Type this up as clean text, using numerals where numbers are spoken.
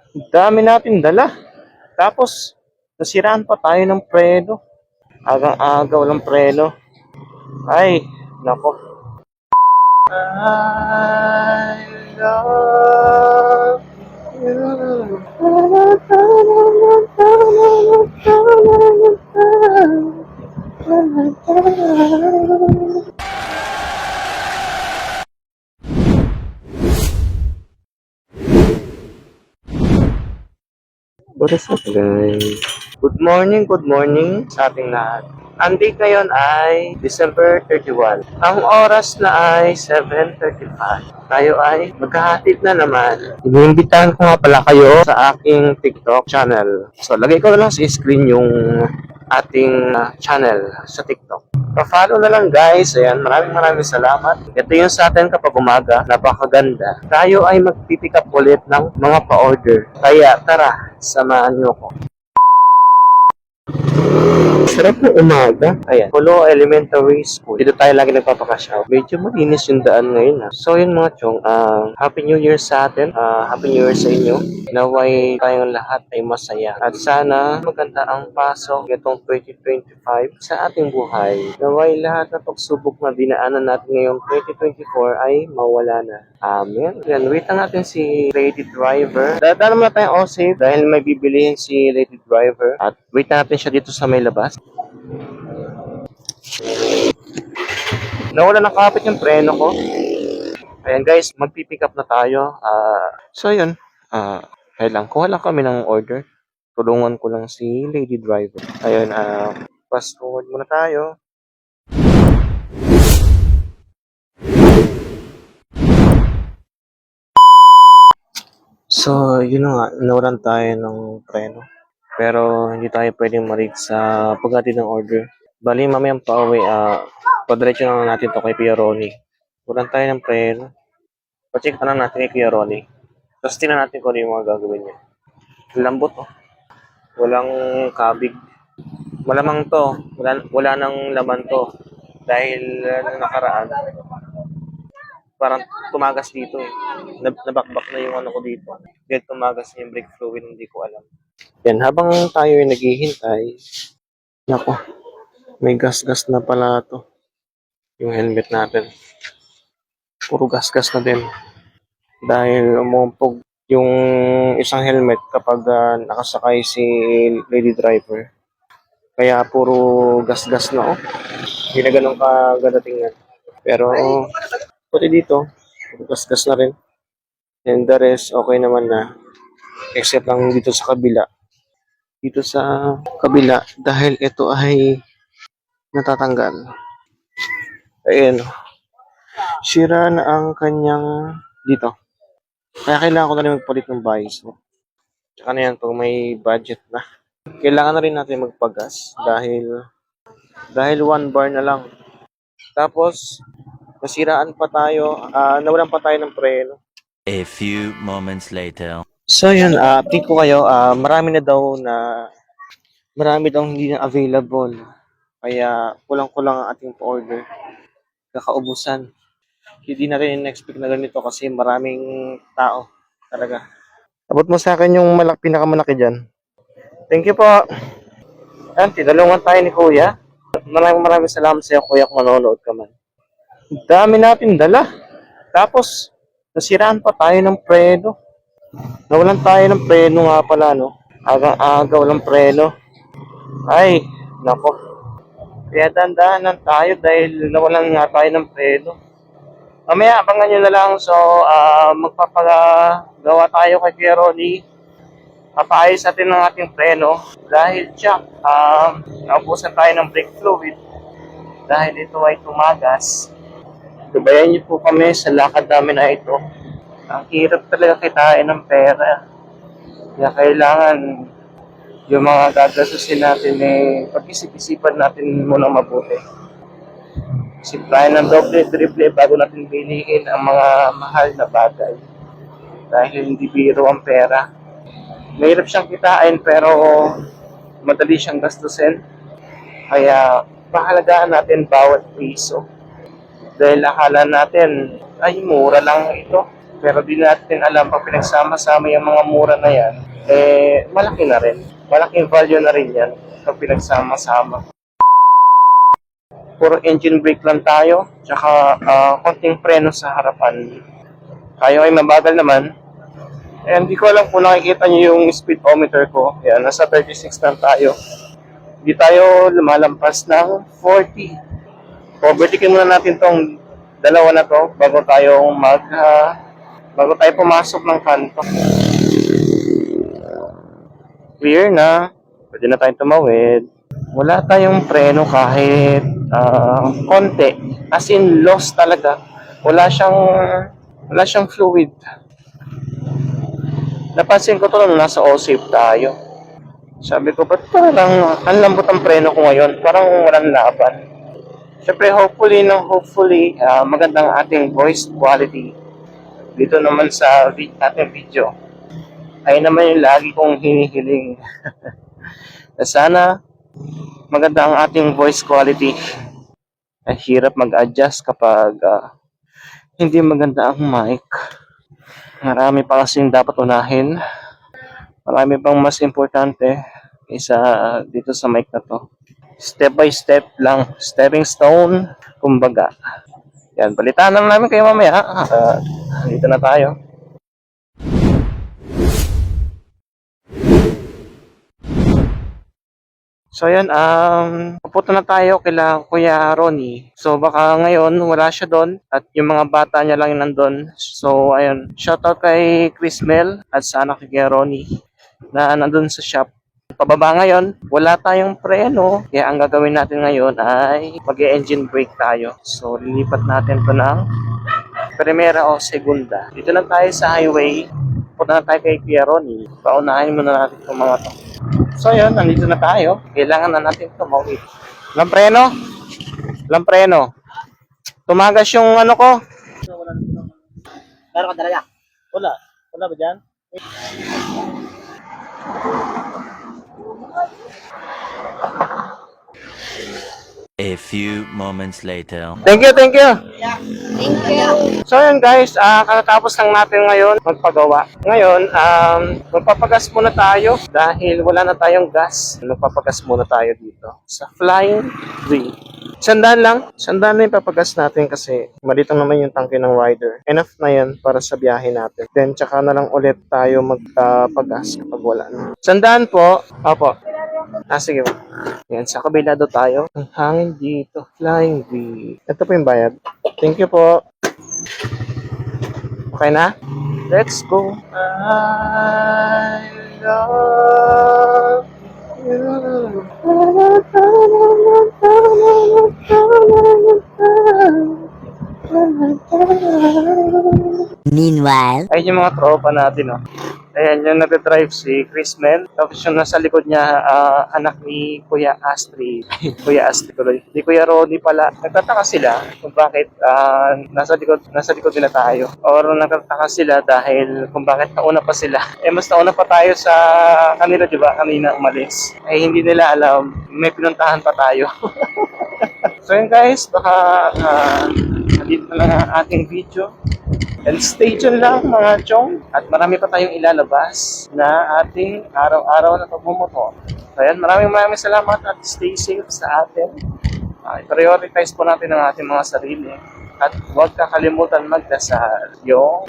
Ang dami natin dala. Tapos, nasiraan pa tayo ng preno. Agang-aga walang preno. Ay, nako. I love you. What is up, guys? Good morning sa ating lahat. Ang date ngayon ay December 31. Ang oras na ay 7:35. Tayo ay magkahatid na naman. Iniimbitahan ko nga pala kayo sa aking TikTok channel. So, lagay ko na lang sa screen yung ating channel sa TikTok. Pa-follow na lang, guys. Ayan, maraming salamat. Ito yung sa atin kapag umaga. Napakaganda. Tayo ay mag-pick up ulit ng mga pa-order. Kaya tara, samahan niyo ko. Sarap ng umaga. Ayan, Pulo Elementary School. Dito tayo lagi nagpapakasyaw. Medyo malinis yung daan ngayon. So yun mga chong, Happy New Year sa atin. Happy New Year sa inyo. Naway tayong lahat ay masaya. At sana maganda ang pasok itong 2025 sa ating buhay. Naway lahat na pagsubok na dinaanan natin ngayong 2024 ay mawala na. Amen. Yan, wait lang natin si Lady Driver. Dadaan naman tayong all-safe dahil may bibilihin si Lady Driver. At wait natin siya dito sa may labas. Nawala ng kapit yung preno ko. Ayan guys, magpipick up na tayo. So yun, kaya lang, kuha lang kami ng order. Tulungan ko lang si Lady Driver. Ayun, fast forward muna tayo. So, yun na nga, nawalan tayo ng preno. Pero hindi tayo pwedeng marig sa paghatid ng order. Bali, mamayang pauwi, padiretso na lang natin to kay Kuya Ronnie. Walan tayo ng preno. Pa-check na lang natin kay Kuya Ronnie. Tapos tingnan natin kung ano yung mga gagawin niya. Lambot, oh. Walang kabig. Malamang to. Wala nang laman to. Dahil nung nakaraan, parang tumagas dito eh. Nabakbak na yung ano ko dito. Dahil tumagas na yung brake fluid, hindi ko alam. Yan, habang tayo ay naghihintay, nako, may gas-gas na pala to. Yung helmet natin. Puro gas-gas na din. Dahil umumpog yung isang helmet kapag nakasakay si Lady Driver. Kaya puro gas-gas na, oh. Hindi na ganun kaganda tingnan. Pero, pati dito, puro gas-gas na rin. And the rest, okay naman na. Except lang dito sa kabila. Dito sa kabila, dahil ito ay natatanggal. Ayan. Sira na ang kanyang dito. Kaya kailangan ko na rin magpalit ng bias. Tsaka na yan, pag may budget na. Kailangan na rin natin magpagas dahil 1 bar na lang. Tapos, nasiraan pa tayo, nawalan pa tayo ng preno. A few moments later. So yun, update ko kayo, marami daw hindi na available. Kaya kulang-kulang ang ating order. Kakaubusan. Hindi na rin in-expect na ganito kasi maraming tao talaga. Abot mo sa akin yung pinakamalaki dyan. Thank you po. Ayan, tinulungan tayo ni Kuya. Maraming salamat sa iyo, Kuya, kung manonood ka man. Ang dami natin dala. Tapos, nasiraan pa tayo ng preno. Nawalan tayo ng preno nga pala, no? Agang-aga walang preno. Ay, nako. Kaya dandahan tayo dahil nawalan nga tayo ng preno. Mamaya, abangan nyo na lang. So, magpapagawa tayo kay Kuya Ronnie. Papaayos natin ng ating preno. Dahil siya, naubusan tayo ng brake fluid. Dahil ito ay tumagas. Gabayan niyo po kami sa lakad namin na ito. Ang hirap talaga kitain ng pera. Kaya kailangan yung mga gagastusin natin pag-isip-isipan natin muna mabuti. Siplayan ng doble-triple bago natin bilihin ang mga mahal na bagay. Dahil hindi biro ang pera. Mahirap siyang kitain pero madali siyang gastusin. Kaya pahalagaan natin bawat piso. Dahil akala natin ay mura lang ito. Pero di natin alam pag pinagsama-sama yung mga mura na yan, malaki na rin. Malaking value na rin yan pag pinagsama-sama. Puro engine brake lang tayo, tsaka konting preno sa harapan. Tayo ay mabagal naman. Hindi ko alam kung nakikita nyo yung speedometer ko. Yan, nasa 36 lang tayo. Hindi tayo lumalampas ng 40. Overtaken muna natin tong dalawa na to bago tayo pumasok ng kanto. Clear na. Pwede na tayong tumawid. Wala tayong preno kahit konti. As in, lost talaga. Wala siyang fluid. Napansin ko to nung nasa O-Save tayo. Sabi ko, ba't parang ang lambot ang preno ko ngayon? Parang walang laban. Siyempre, hopefully, magandang ating voice quality. Dito naman sa ating video. Ay naman yung lagi kong hinihiling. Na sana, maganda ang ating voice quality. Ay hirap mag-adjust kapag hindi maganda ang mic. Marami pa kasing dapat unahin. Marami pang mas importante isa dito sa mic na to. Step by step lang. Stepping stone, kumbaga. Yan, balitaan lang namin kayo mamaya. Dito na tayo. So yan, papunta na tayo kila Kuya Ronnie. So baka ngayon wala siya doon at yung mga bata niya lang yung nandun. So ayun, shoutout kay Chris Mel at sa anak ni Kuya Ronnie na nandun sa shop. Pababa ngayon, wala tayong preno. Kaya ang gagawin natin ngayon ay mag-engine brake tayo. So lilipat natin to ng primera o segunda. Dito lang tayo sa highway. Punta na tayo kay Kuya Ronnie. Paunahin muna natin itong mga to. So yun, nandito na tayo. Kailangan na natin tumawid. Lampreno? Lampreno. Tumagas yung ano ko. Meron ka talaga? Wala. Wala ba dyan? A few moments later. Thank you, thank you. Thank you. So yun guys, kakatapos lang natin ngayon magpagawa. Ngayon, magpapagas muna tayo dahil wala na tayong gas. Magpapagas muna tayo dito sa Flying V. Sandaan lang yung papagas natin kasi maliit lang naman yung tangke ng rider. Enough na yan para sa biyahe natin. Then tsaka na lang ulit tayo magpapagas kapag wala na. Sandaan po. Opo. Sige po. Yan, sa kabilado tayo. Ang hangin dito. Flying V. Ito po yung bayad. Thank you po. Okay na? Let's go. I love you. Meanwhile, Ayun yung mga tropa natin, oh. Ayan, yung nag-drive si Chris Mel. Tapos yung nasa likod niya, anak ni Kuya Astrid. Kuya Astrid tuloy. Di Kuya Ronnie pala. Nagtataka sila kung bakit nasa likod nila tayo. Or nagtataka sila dahil kung bakit nauna pa sila. Mas nauna pa tayo sa kanila, di ba? Kanina umalis. Hindi nila alam, may pinuntahan pa tayo. So yun guys, baka nandito na lang ang ating video. And stay tuned lang mga chong. At marami pa tayong ilalabas na ating araw-araw na pagmumotor. So yan, maraming salamat at stay safe sa atin. I-prioritize po natin ang ating mga sarili. At huwag kakalimutan magdasal. Yung